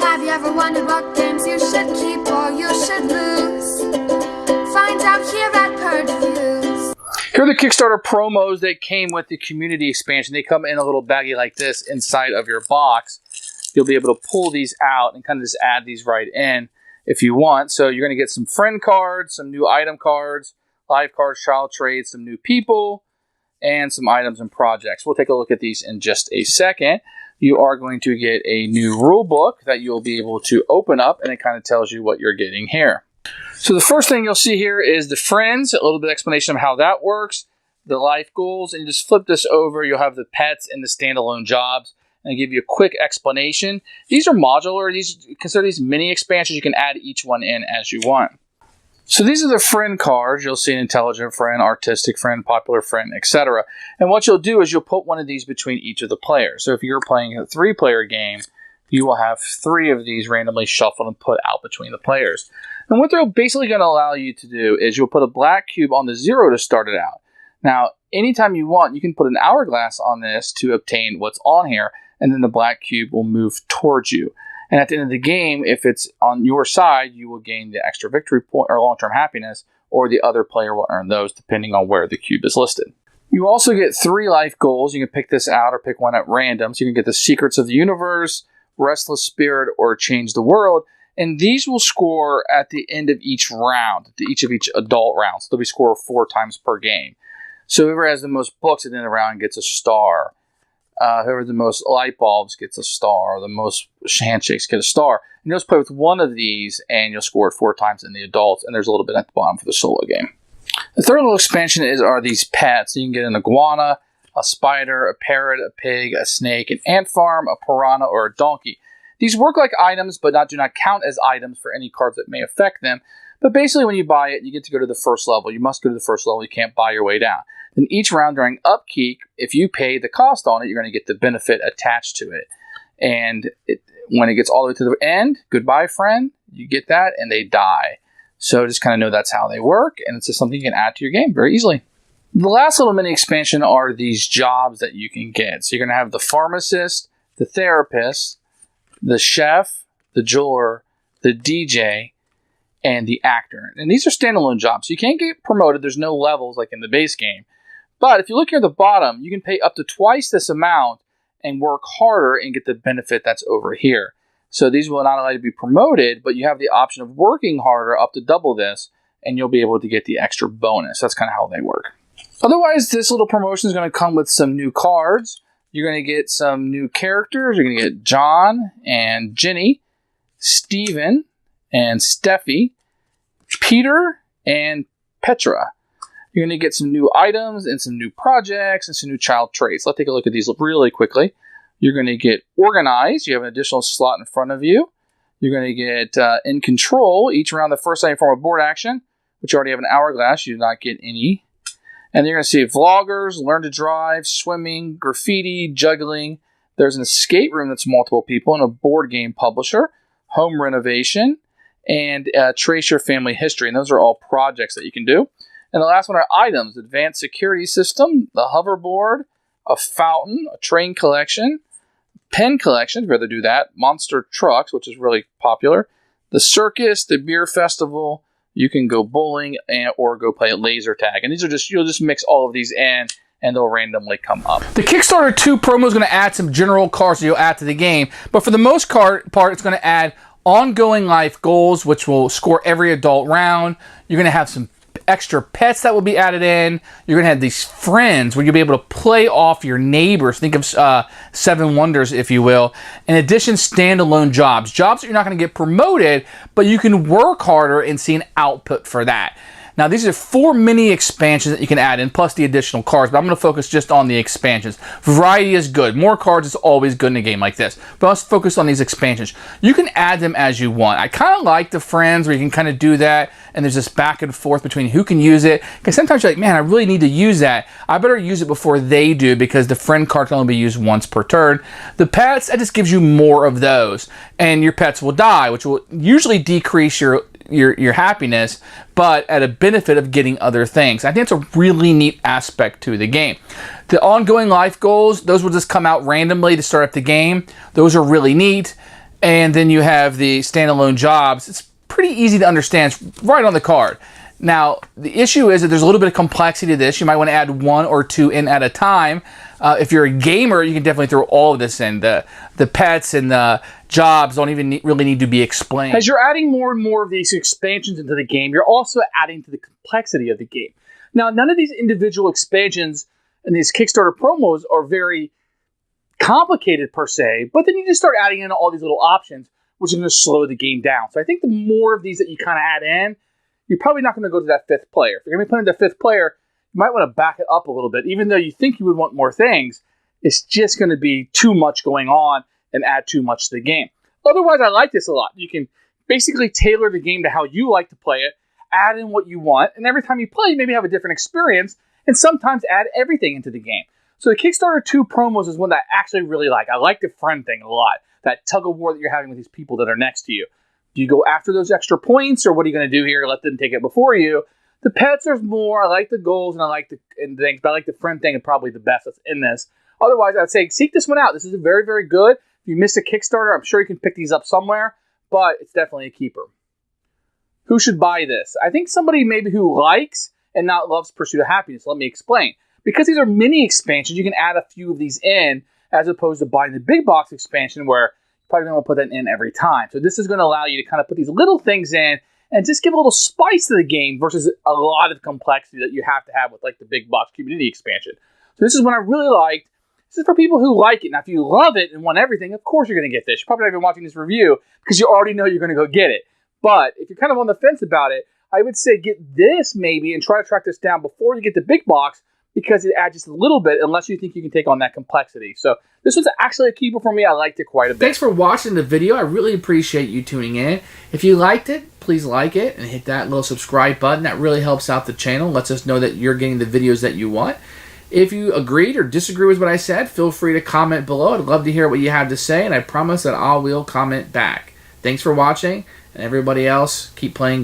Have you ever wondered what games you should keep or you should lose? Find out here at Purge Reviews. Here are the Kickstarter promos that came with the community expansion. They come in a little baggie like this inside of your box. You'll be able to pull these out and kind of just add these right in if you want. So you're going to get some friend cards, some new item cards, live cards, child trades, some new people, and some items and projects. We'll take a look at these in just a second. You are going to get a new rule book that you'll be able to open up, and it kind of tells you what you're getting here. So the first thing you'll see here is the friends, a little bit of explanation of how that works, the life goals, and you just flip this over. You'll have the pets and the standalone jobs, and I give you a quick explanation. These are modular. Consider these mini expansions. You can add each one in as you want. So these are the friend cards. You'll see an intelligent friend, artistic friend, popular friend, etc. And what you'll do is you'll put one of these between each of the players. So if you're playing a 3-player game, you will have 3 of these randomly shuffled and put out between the players. And what they're basically going to allow you to do is you'll put a black cube on the 0 to start it out. Now, anytime you want, you can put an hourglass on this to obtain what's on here, and then the black cube will move towards you. And at the end of the game, if it's on your side, you will gain the extra victory point or long-term happiness, or the other player will earn those depending on where the cube is listed. You also get 3 life goals. You can pick this out or pick one at random. So you can get the Secrets of the Universe, Restless Spirit, or Change the World. And these will score at the end of each round, each adult round. So they'll be scored 4 times per game. So whoever has the most books at the end of the round gets a star. Whoever has the most light bulbs gets a star. The most handshakes get a star. And you'll just play with one of these, and you'll score it 4 times in the adults. And there's a little bit at the bottom for the solo game. The third little expansion are these pets. You can get an iguana, a spider, a parrot, a pig, a snake, an ant farm, a piranha, or a donkey. These work like items, but do not count as items for any cards that may affect them. But basically, when you buy it, you get to go to the first level. You must go to the first level. You can't buy your way down. Then each round during upkeep, if you pay the cost on it, you're going to get the benefit attached to it. And when it gets all the way to the end, goodbye, friend, you get that, and they die. So just kind of know that's how they work, and it's just something you can add to your game very easily. The last little mini expansion are these jobs that you can get. So you're going to have the pharmacist, the therapist, the chef, the jeweler, the DJ, and the actor. And these are standalone jobs. So you can't get promoted. There's no levels like in the base game. But if you look here at the bottom, you can pay up to twice this amount and work harder and get the benefit that's over here. So these will not allow you to be promoted, but you have the option of working harder up to double this, and you'll be able to get the extra bonus. That's kind of how they work. Otherwise, this little promotion is going to come with some new cards. You're going to get some new characters. You're going to get John and Jenny, Steven and Steffi, Peter and Petra. You're going to get some new items and some new projects and some new child traits. Let's take a look at these really quickly. You're going to get organized. You have an additional slot in front of you. You're going to get in control. Each round, the first time you form a board action, which you already have an hourglass, you do not get any. And you're going to see vloggers, learn to drive, swimming, graffiti, juggling. There's an escape room that's multiple people, and a board game publisher, home renovation, and trace your family history. And those are all projects that you can do. And the last one are items: advanced security system, the hoverboard, a fountain, a train collection, pen collection, if you'd rather do that, monster trucks, which is really popular, the circus, the beer festival. You can go bowling or go play laser tag. And these are you'll just mix all of these in, and they'll randomly come up. The Kickstarter 2 promo is going to add some general cards that you'll add to the game. But for the most part, it's going to add ongoing life goals, which will score every adult round. You're going to have some extra pets that will be added in. You're going to have these friends where you'll be able to play off your neighbors. Think of 7 Wonders, if you will. In addition, standalone jobs. Jobs that you're not going to get promoted, but you can work harder and see an output for that. Now, these are 4 mini expansions that you can add in, plus the additional cards, but I'm going to focus just on the expansions. Variety is good. More cards is always good in a game like this, but let's focus on these expansions. You can add them as you want. I kind of like the friends where you can kind of do that, and there's this back and forth between who can use it, because sometimes you're like, man, I really need to use that. I better use it before they do, because the friend card can only be used once per turn. The pets, that just gives you more of those, and your pets will die, which will usually decrease your happiness, but at a benefit of getting other things. I think it's a really neat aspect to the game. The ongoing life goals, those will just come out randomly to start up the game. Those are really neat. And then you have the standalone jobs. It's pretty easy to understand. It's right on the card. Now, the issue is that there's a little bit of complexity to this. You might want to add 1 or 2 in at a time. If you're a gamer, you can definitely throw all of this in. The pets and the jobs don't even really need to be explained. As you're adding more and more of these expansions into the game, you're also adding to the complexity of the game. Now, none of these individual expansions and these Kickstarter promos are very complicated per se, but then you just start adding in all these little options, which is going to slow the game down. So I think the more of these that you kind of add in, you're probably not going to go to that 5th player. If you're going to be playing the 5th player, you might want to back it up a little bit. Even though you think you would want more things, it's just going to be too much going on and add too much to the game. Otherwise, I like this a lot. You can basically tailor the game to how you like to play it, add in what you want, and every time you play, you maybe have a different experience, and sometimes add everything into the game. So the Kickstarter 2 promos is one that I actually really like. I like the friend thing a lot. That tug of war that you're having with these people that are next to you. Do you go after those extra points, or what are you going to do here? Let them take it before you. The pets, there's more. I like the goals and I like the things, but I like the friend thing probably the best that's in this. Otherwise, I'd say seek this one out. This is very, very good. If you missed a Kickstarter, I'm sure you can pick these up somewhere, but it's definitely a keeper. Who should buy this? I think somebody maybe who likes and not loves Pursuit of Happiness. Let me explain. Because these are mini expansions, you can add a few of these in as opposed to buying the big box expansion where you're probably going to put that in every time. So this is going to allow you to kind of put these little things in and just give a little spice to the game versus a lot of complexity that you have to have with like the big box community expansion. So this is one I really liked. This is for people who like it. Now, if you love it and want everything, of course you're going to get this. You're probably not even watching this review because you already know you're going to go get it. But if you're kind of on the fence about it, I would say get this maybe and try to track this down before you get the big box because it adds just a little bit unless you think you can take on that complexity. So this was actually a keeper for me. I liked it quite a bit. Thanks for watching the video. I really appreciate you tuning in. If you liked it, please like it and hit that little subscribe button. That really helps out the channel, lets us know that you're getting the videos that you want. If you agreed or disagree with what I said, feel free to comment below. I'd love to hear what you have to say, and I promise that I will comment back. Thanks for watching, and everybody else, keep playing games.